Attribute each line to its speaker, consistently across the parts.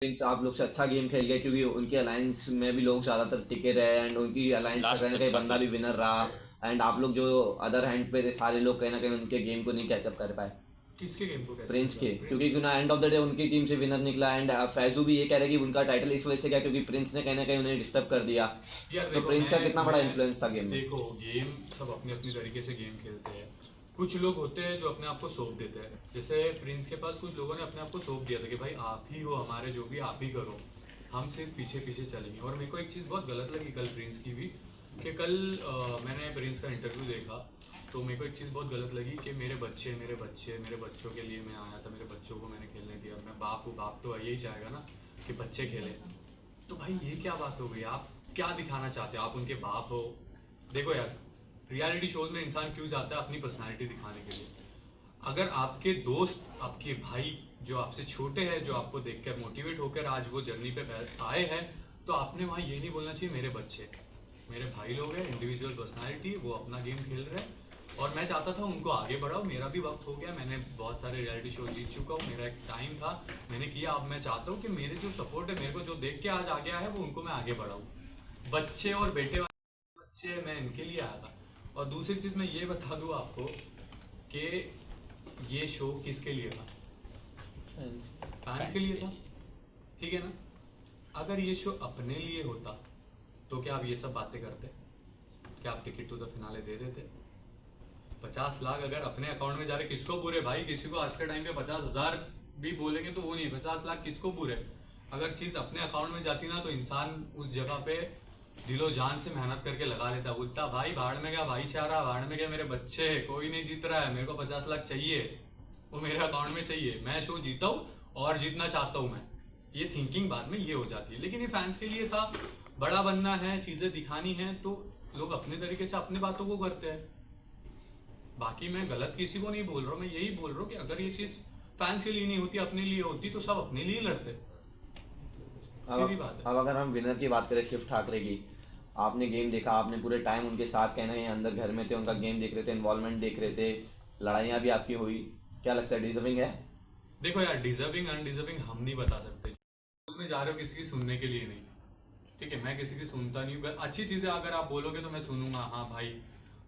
Speaker 1: Prince आप लोग से अच्छा गेम खेल गए क्योंकि उनके अलायंस में भी लोग ज़्यादातर टिके रहे एंड उनकी अलायंस का
Speaker 2: लास्ट
Speaker 1: कहीं ना
Speaker 2: तक
Speaker 1: कहीं बंदा
Speaker 2: काफी।
Speaker 1: भी विनर रहा। एंड आप लोग जो अदर हैंड पे थे सारे लोग कहीं ना कहीं उनके गेम को नहीं कैचअप कर पाए
Speaker 3: किसके गेम को कैसे
Speaker 1: प्रिंस
Speaker 3: कर
Speaker 1: के,
Speaker 3: पाए प्रिंस?
Speaker 1: क्योंकि ना एंड ऑफ द डे उनकी टीम से विनर निकला। एंड फैजू भी ये कह रहे हैं कि उनका टाइटल इस वजह से गया क्योंकि प्रिंस ने कहीं ना कहीं उन्हें डिस्टर्ब कर दिया।
Speaker 3: यार
Speaker 1: तो
Speaker 3: देखो,
Speaker 1: प्रिंस का कितना बड़ा
Speaker 3: मैं
Speaker 1: इन्फ्लुएंस था गेम में?
Speaker 3: देखो, गेम सब अपने अपने तरीके से गेम खेलते हैं। कुछ लोग होते हैं जो अपने आप को सौंप देते हैं, जैसे प्रिंस के पास कुछ लोगों ने अपने आप को सौंप दिया था कि भाई आप ही हो हमारे, जो भी आप ही करो, हम सिर्फ पीछे पीछे चलेंगे। और मेरे को एक चीज़ बहुत गलत लगी कल प्रिंस की भी, कि कल मैंने प्रिंस का इंटरव्यू देखा, तो मेरे को एक चीज़ बहुत गलत लगी कि मेरे बच्चे मेरे बच्चे मेरे बच्चों के लिए मैं आया था, मेरे बच्चों को मैंने खेलने दिया। मैं बाप हूँ, बाप तो यही चाहेगा ना कि बच्चे खेलें। तो भाई ये क्या बात हो गई? आप क्या दिखाना चाहते हो? आप उनके बाप हो। देखो यार, रियलिटी शोज में इंसान क्यों जाता है? अपनी पर्सनालिटी दिखाने के लिए। अगर आपके दोस्त, आपके भाई जो आपसे छोटे हैं, जो आपको देखकर मोटिवेट होकर आज वो जर्नी पे आए हैं, तो आपने वहाँ ये नहीं बोलना चाहिए मेरे बच्चे, मेरे भाई लोग हैं, इंडिविजुअल पर्सनालिटी, वो अपना गेम खेल रहे हैं और मैं चाहता था उनको आगे बढ़ाओ। मेरा भी वक्त हो गया, मैंने बहुत सारे रियलिटी शो जीत चुका हूँ, मेरा एक टाइम था, मैंने किया। अब मैं चाहता हूँ कि मेरे जो सपोर्ट है, मेरे को जो देख के आज आ गया है, वो उनको मैं आगे बढ़ाऊँ। बच्चे और बेटे वाले बच्चे मैं इनके लिए आया था। और दूसरी चीज़ मैं ये बता दूँ आपको कि ये शो किसके लिए था? फैंस के लिए था, ठीक है ना? अगर ये शो अपने लिए होता तो क्या आप ये सब बातें करते? क्या आप टिकट टू द फिनाले दे देते? 50 लाख अगर अपने अकाउंट में जा रहे, किसको बुरे भाई? किसी को आज के टाइम पे 50,000 भी बोलेंगे तो वो नहीं, 50 लाख किसको बुरे? अगर चीज़ अपने अकाउंट में जाती ना, तो इंसान उस जगह पे दिलो जान से मेहनत करके लगा लेता, बोलता भाई भाड़ में गया भाईचारा, भाड़ में गया मेरे बच्चे, कोई नहीं जीत रहा है, मेरे को 50 लाख चाहिए, वो मेरे अकाउंट में चाहिए, मैं शो जीता हूँ और जीतना चाहता हूँ मैं। ये थिंकिंग बाद में ये हो जाती है। लेकिन ये फैंस के लिए था, बड़ा बनना है, चीज़ें दिखानी है, तो लोग अपने तरीके से अपने बातों को करते हैं। बाकी मैं गलत किसी को नहीं बोल रहा हूँ, मैं यही बोल रहा हूँ कि अगर ये चीज़ फैंस के लिए नहीं होती, अपने लिए होती, तो सब अपने लिए लड़ते। सीधी बात है।
Speaker 1: अब अगर हम विनर की बात करें शिव ठाकरे की, आपने गेम देखा, आपने पूरे टाइम उनके साथ कहीं ना कहीं अंदर घर में थे, उनका गेम देख रहे थे, इन्वॉल्वमेंट देख रहे थे, लड़ाइयाँ भी आपकी हुई, क्या लगता है डिजर्विंग है?
Speaker 3: देखो यार, डिजर्विंग अनडिजर्विंग हम नहीं बता सकते। उसमें जा रहे हो किसी की सुनने के लिए नहीं, ठीक है? मैं किसी की सुनता नहीं हूँ। अच्छी चीज़ें अगर आप बोलोगे तो मैं सुनूंगा, हाँ भाई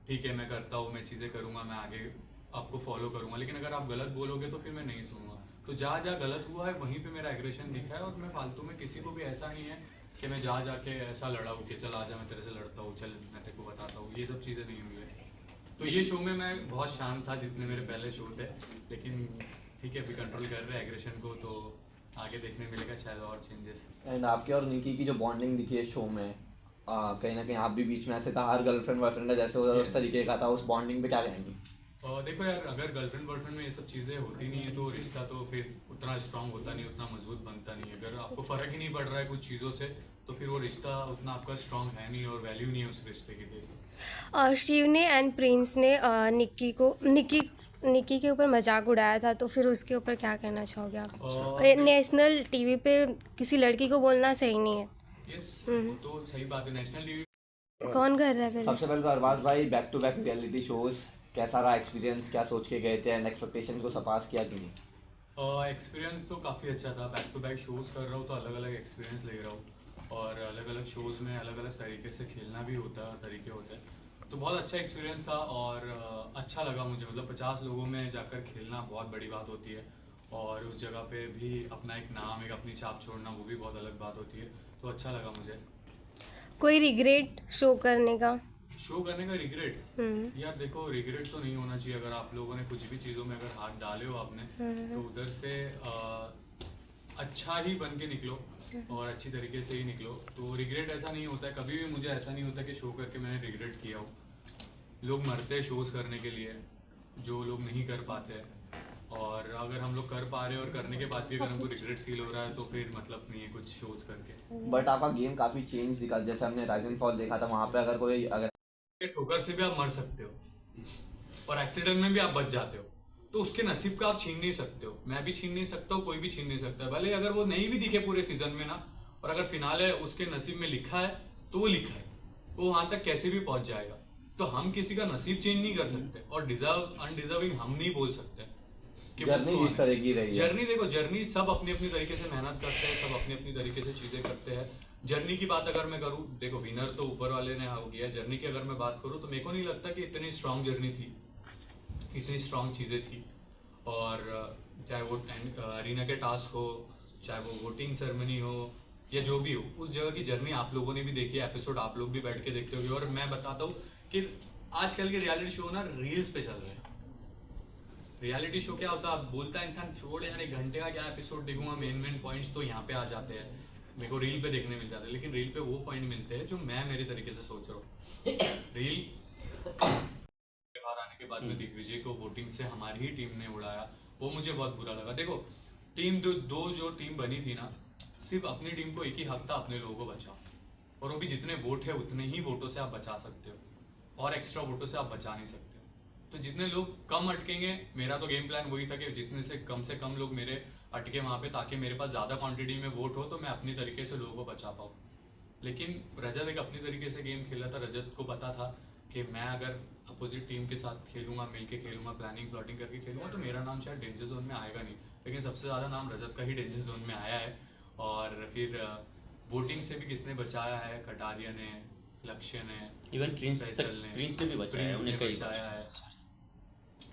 Speaker 3: ठीक है मैं करता हूँ, मैं चीज़ें करूँगा, मैं आगे आपको फॉलो करूँगा। लेकिन अगर आप गलत बोलोगे तो फिर मैं नहीं सुनूंगा। तो जहाँ जहाँ गलत हुआ है वहीं पे मेरा एग्रेशन दिखा है, और मैं फालतू में किसी को भी ऐसा नहीं है कि मैं जा जाके ऐसा लड़ा हूँ कि चल आजा मैं तेरे से लड़ता हूँ, चल मैं तेरे को बताता हूँ, ये सब चीज़ें नहीं हुई है। तो ये शो में मैं बहुत शांत था जितने मेरे पहले शो थे, लेकिन ठीक है अभी कंट्रोल कर रहे हैं एग्रेशन को, तो आगे देखने मिलेगा शायद और चेंजेस।
Speaker 1: एंड आपके और निकी की जो बॉन्डिंग दिखी है शो में, कहीं ना कहीं आप भी बीच में ऐसे था, हर गर्लफ्रेंड बॉयफ्रेंड है जैसे उस
Speaker 3: यस।
Speaker 1: तरीके का था, उस बॉन्डिंग पे क्या कहेंगे?
Speaker 3: और देखो यार, अगर गर्लफ्रेंड बॉयफ्रेंड में ये सब चीज़ें होती नहीं है तो रिश्ता तो फिर उतना स्ट्रांग होता नहीं, उतना मजबूत बनता नहीं। अगर आपको फ़र्क ही नहीं पड़ रहा है कुछ चीज़ों से, तो फिर वो रिश्ता उतना आपका स्ट्रांग है नहीं और वैल्यू नहीं है उस रिश्ते की फिर।
Speaker 4: और शिव ने एंड प्रिंस ने निक्की के ऊपर मजाक उड़ाया था, तो फिर उसके ऊपर क्या कहना चाहोगे आप? नेशनल टीवी पे किसी लड़की को बोलना सही नहीं है।
Speaker 3: यस, वो तो सही बात है। नेशनल टीवी
Speaker 4: कौन कर रहा है पहले?
Speaker 1: सबसे पहले तो अरबाज भाई, back to back reality shows कैसा रहा एक्सपीरियंस, क्या सोच के गए थे एंड एक्सपेक्टेशन को सरपास किया कि नहीं?
Speaker 3: एक्सपीरियंस तो काफ़ी अच्छा था। बैक टू बैक शोज़ कर रहा हूँ तो अलग अलग एक्सपीरियंस ले रहा हूँ, और अलग अलग शोज़ में अलग अलग तरीके से खेलना भी होता है, तरीके होते हैं। तो बहुत अच्छा एक्सपीरियंस था और अच्छा लगा मुझे। मतलब 50 लोगों में जाकर खेलना बहुत बड़ी बात होती है, और उस जगह पे भी अपना एक नाम, एक अपनी छाप छोड़ना, वो भी बहुत अलग बात होती है। तो अच्छा लगा मुझे।
Speaker 4: कोई रिग्रेट शो करने का?
Speaker 3: शो करने का रिग्रेट? यार देखो, रिग्रेट तो नहीं होना चाहिए। अगर आप लोगों ने कुछ भी चीज़ों में अगर हाथ डाले हो आपने, तो उधर से अच्छा ही बन के निकलो और अच्छी तरीके से ही निकलो। तो रिग्रेट ऐसा नहीं होता है, कभी भी मुझे ऐसा नहीं होता कि शो करके मैंने रिग्रेट किया हो। लोग मरते हैं शोज़ करने के लिए, जो लोग नहीं कर पाते हैं। और अगर हम लोग कर पा रहे हैं और करने के बाद भी अगर हमको रिग्रेट फील हो रहा है, तो फिर मतलब नहीं है कुछ शोज़ करके।
Speaker 1: बट आपका गेम काफ़ी चेंज दिखा, जैसे हमने राइज एंड फॉल देखा था, वहाँ पे अगर कोई अगर
Speaker 3: ठोकर से भी आप मर सकते हो और एक्सीडेंट में भी आप बच जाते हो, तो उसके नसीब का आप छीन नहीं सकते हो। मैं भी छीन नहीं सकता हूँ, कोई भी छीन नहीं सकता है। भले अगर वो नहीं भी दिखे पूरे सीजन में ना, और अगर फिनाले उसके नसीब में लिखा है तो वो लिखा है, वो वहां तक कैसे भी पहुंच जाएगा। तो हम किसी का नसीब चेंज नहीं कर सकते, और डिजर्व अनडिजर्विंग हम नहीं बोल सकते। कि
Speaker 1: जर्नी
Speaker 3: वो
Speaker 1: जिस तरह की रही है,
Speaker 3: जर्नी देखो, जर्नी सब अपनी अपनी तरीके से मेहनत करते हैं, सब अपनी अपनी तरीके से चीजें करते हैं। जर्नी की बात अगर मैं करूँ, देखो विनर तो ऊपर वाले ने हो गया, जर्नी की अगर मैं बात करूँ तो मेरे को नहीं लगता कि इतनी स्ट्रांग जर्नी थी, इतनी स्ट्रांग चीजें थी। और चाहे वो अरीना के टास्क हो, चाहे वो वोटिंग सेरेमनी हो, या जो भी हो, उस जगह की जर्नी आप लोगों ने भी देखी है, एपिसोड आप लोग भी बैठ के देखते होगे। और मैं बताता हूँ कि आजकल के रियलिटी शो ना रील्स पे चल रहे हैं। रियलिटी शो क्या होता है, आप बोलता है इंसान छोड़ यार 1 घंटे का क्या एपिसोड देखूंगा, मेन पॉइंट्स तो यहाँ पे आ जाते हैं, मेरे को रील पे देखने मिल जाते हैं। लेकिन रील पे वो पॉइंट मिलते हैं जो मैं मेरे तरीके से सोच रहा हूँ। रील बाहर आने के बाद में दिग्विजय को वोटिंग से हमारी ही टीम ने उड़ाया, वो मुझे बहुत बुरा लगा। देखो टीम दो जो टीम बनी थी ना, सिर्फ अपनी टीम को एक ही हक था, अपने लोगों को बचाओ। और वो भी जितने वोट है उतने ही वोटों से आप बचा सकते हो, और एक्स्ट्रा वोटों से आप बचा नहीं सकते हो। तो जितने लोग कम अटकेंगे, मेरा तो गेम प्लान वही था कि जितने से कम लोग मेरे अटके वहाँ पे, ताकि मेरे पास ज़्यादा क्वांटिटी में वोट हो तो मैं अपनी तरीके से लोगों को बचा पाऊँ। लेकिन रजत एक अपनी तरीके से गेम खेला था। रजत को पता था कि मैं अगर अपोजिट टीम के साथ खेलूंगा, मिलके खेलूंगा, प्लानिंग प्लॉटिंग करके खेलूंगा, तो मेरा नाम शायद डेंजर जोन में आएगा नहीं। लेकिन सबसे ज़्यादा नाम रजत का ही डेंजर जोन में आया है। और फिर वोटिंग से भी किसने बचाया है, कटारिया ने, लक्ष्य ने,
Speaker 2: इवन प्रिंस ने भी बचाया है, उन्हें कई
Speaker 3: बचाया है,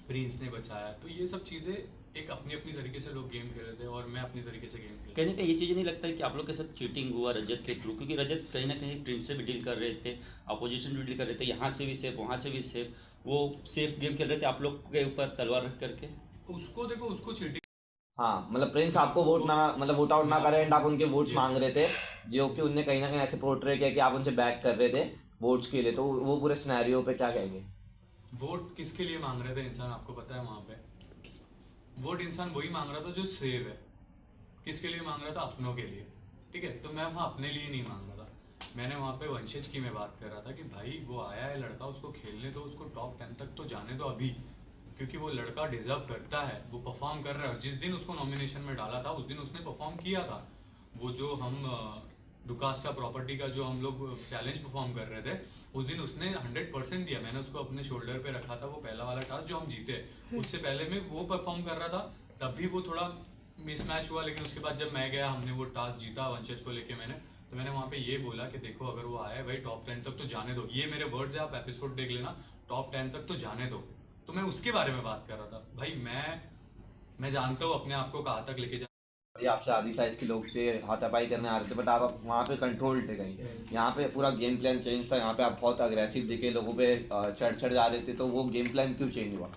Speaker 3: प्रिंस ने बचाया। तो ये सब चीज़ें एक अपनी अपनी तरीके से लोग गेम खेल रहे थे, और मैं अपनी तरीके से गेम खेल।
Speaker 2: कहीं ना कहीं ये चीज़ें नहीं लगता है कि आप लोग के साथ चीटिंग हुआ रजत के थ्रू, क्योंकि रजत कहीं ना कहीं प्रिंस से भी डील कर रहे थे, अपोजिशन भी डील कर रहे थे, यहाँ से भी सेफ वहाँ से भी सेफ, वो सेफ गेम खेल रहे थे आप लोग के ऊपर तलवार रख करके।
Speaker 3: उसको देखो, उसको चीटिंग,
Speaker 1: हाँ मतलब प्रिंस आपको वोट ना, मतलब वोट आउट ना करे, एंड आप उनके वोट्स मांग रहे थे, जो कि उनने कहीं ना कहीं ऐसे पोर्ट्रे किया कि आप उनसे बैक कर रहे थे वोट्स के लिए। तो वो पूरे सिनेरियो पे क्या कहेंगे?
Speaker 3: वोट किसके लिए मांग रहे थे इंसान, आपको पता है? वहां पे वोट इंसान वही मांग रहा था जो सेव है। किसके लिए मांग रहा था? अपनों के लिए, ठीक है। तो मैं वहाँ अपने लिए नहीं मांग रहा था, मैंने वहाँ पे वंशज की मैं बात कर रहा था कि भाई वो आया है लड़का, उसको खेलने दो, उसको टॉप 10 तक तो जाने दो अभी, क्योंकि वो लड़का डिजर्व करता है, वो परफॉर्म कर रहा है। जिस दिन उसको नॉमिनेशन में डाला था उस दिन उसने परफॉर्म किया था। वो जो हम डुकास्टा प्रॉपर्टी का जो हम लोग चैलेंज परफॉर्म कर रहे थे, उस दिन उसने 100% दिया। मैंने उसको अपने शोल्डर पे रखा था। वो पहला वाला टास्क जो हम जीते, उससे पहले में वो परफॉर्म कर रहा था, तब भी वो थोड़ा मिसमैच हुआ। लेकिन उसके बाद जब मैं गया, हमने वो टास्क जीता वंशज को लेके तो मैंने वहाँ पे ये बोला कि देखो अगर वो आया है भाई टॉप 10 तक तो जाने दो। ये मेरे वर्ड्स है, आप एपिसोड देख लेना, टॉप 10 तक तो जाने दो। तो मैं उसके बारे में बात कर रहा था। भाई मैं जानता हूँ अपने आप को कहाँ तक लेके
Speaker 1: ये आपसे आधी साइज के लोग थे, हाथापाई करने आ रहे थे, बट आप वहाँ पे कंट्रोल थे कहीं। यहाँ पे पूरा गेम प्लान चेंज था, यहाँ पे आप बहुत अग्रेसिव दिखे, लोगों पे चढ़ जा रहे थे। तो वो गेम प्लान क्यों चेंज हुआ?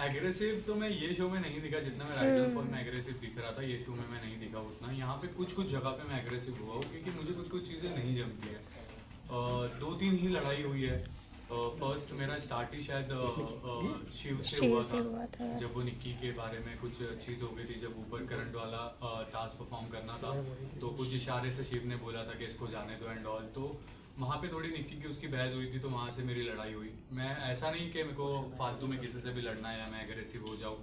Speaker 3: एग्रेसिव तो मैं ये शो में नहीं दिखा जितना मैं राइडल फॉल में एग्रेसिव दिख रहा था। ये शो में मैं नहीं दिखा उतना। यहाँ पे कुछ जगह पे मैं एग्रेसिव हुआ हूँ, क्योंकि मुझे कुछ चीज़ें नहीं जमती है। 2-3 ही लड़ाई हुई है। फर्स्ट मेरा स्टार्ट ही शायद शिव से हुआ था, जब वो निक्की के बारे में कुछ चीज़ हो गई थी, जब ऊपर करंट वाला टास्क परफॉर्म करना था, तो कुछ इशारे से शिव ने बोला था कि इसको जाने दो एंड ऑल। तो वहाँ पे थोड़ी निक्की की उसकी बहस हुई थी, तो वहाँ से मेरी लड़ाई हुई। मैं ऐसा नहीं कि मेरे को फालतू में किसी से भी लड़ना है या मैं एग्रेसिव हो जाऊँ,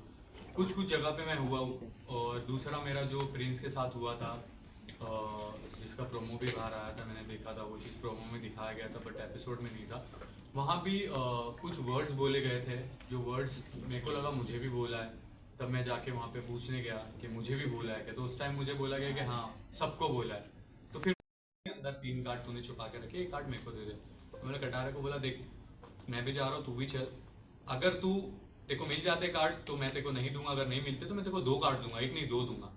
Speaker 3: कुछ जगह पे मैं हुआ हूँ। और दूसरा मेरा जो प्रिंस के साथ हुआ था, जिसका प्रोमो भी बाहर आया था, मैंने देखा था, वो चीज़ प्रोमो में दिखाया गया था बट एपिसोड में नहीं था। वहाँ भी कुछ वर्ड्स बोले गए थे, जो वर्ड्स मेरे को लगा मुझे भी बोला है। तब मैं जाके वहाँ पे पूछने गया कि मुझे भी बोला है क्या, तो उस टाइम मुझे बोला गया कि हाँ सबको बोला है। तो फिर अंदर 3 कार्ड तूने छुपा के रखे, 1 कार्ड मेरे को दे दे। तो मैंने कटारे को बोला देख मैं भी जा रहा हूँ, तू भी चल, अगर तेरे को मिल जाते कार्ड्स तो मैं तेरे को नहीं दूंगा, अगर नहीं मिलते तो मैं तेरे को 2 कार्ड दूंगा, 1 नहीं 2 दूंगा।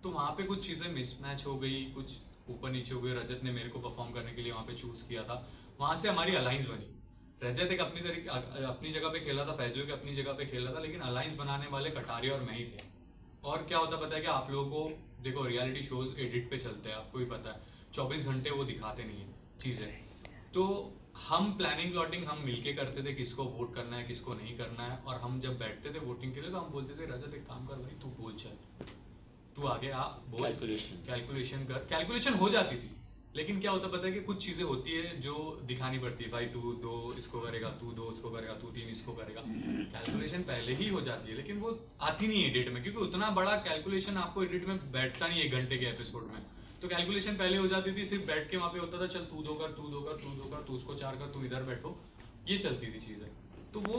Speaker 3: तो वहाँ पे कुछ चीज़ें मिसमैच हो गई, कुछ ऊपर नीचे हो गई। रजत ने मेरे को परफॉर्म करने के लिए वहाँ पे चूज किया था, वहाँ से हमारी अलायंस बनी। रजत एक अपनी जगह पे खेला था, फैजो के अपनी जगह पे खेला था, लेकिन अलायंस बनाने वाले कटारिया और मैं ही थे। और क्या होता पता है कि आप लोगों को देखो, रियलिटी शोज एडिट पे चलते हैं, आपको भी पता है, 24 घंटे वो दिखाते नहीं है चीज़ें। तो हम प्लानिंग प्लॉटिंग हम मिलके करते थे, किसको वोट करना है किसको नहीं करना है। और हम जब बैठते थे वोटिंग के लिए तो हम बोलते थे रजत एक काम कर भाई, तू बोल चल, तू आगे आ, बोल, कैलकुलेशन कर। कैलकुलेशन हो जाती थी, लेकिन क्या होता पता है कि कुछ चीज़ें होती है जो दिखानी पड़ती है। भाई तू 2 इसको करेगा, तू 2 इसको करेगा, तू 3 इसको करेगा। कैलकुलेशन पहले ही हो जाती है, लेकिन वो आती नहीं एडिट में, क्योंकि उतना बड़ा कैलकुलेशन आपको एडिट में बैठता नहीं 1 घंटे के एपिसोड में। तो कैलकुलेशन पहले हो जाती थी, सिर्फ बैठ के वहाँ पे होता था चल तू 2 कर, तू 2 कर, तू 2 कर, तू उसको 4 कर, तू इधर बैठो, ये चलती थी चीज़ें। तो वो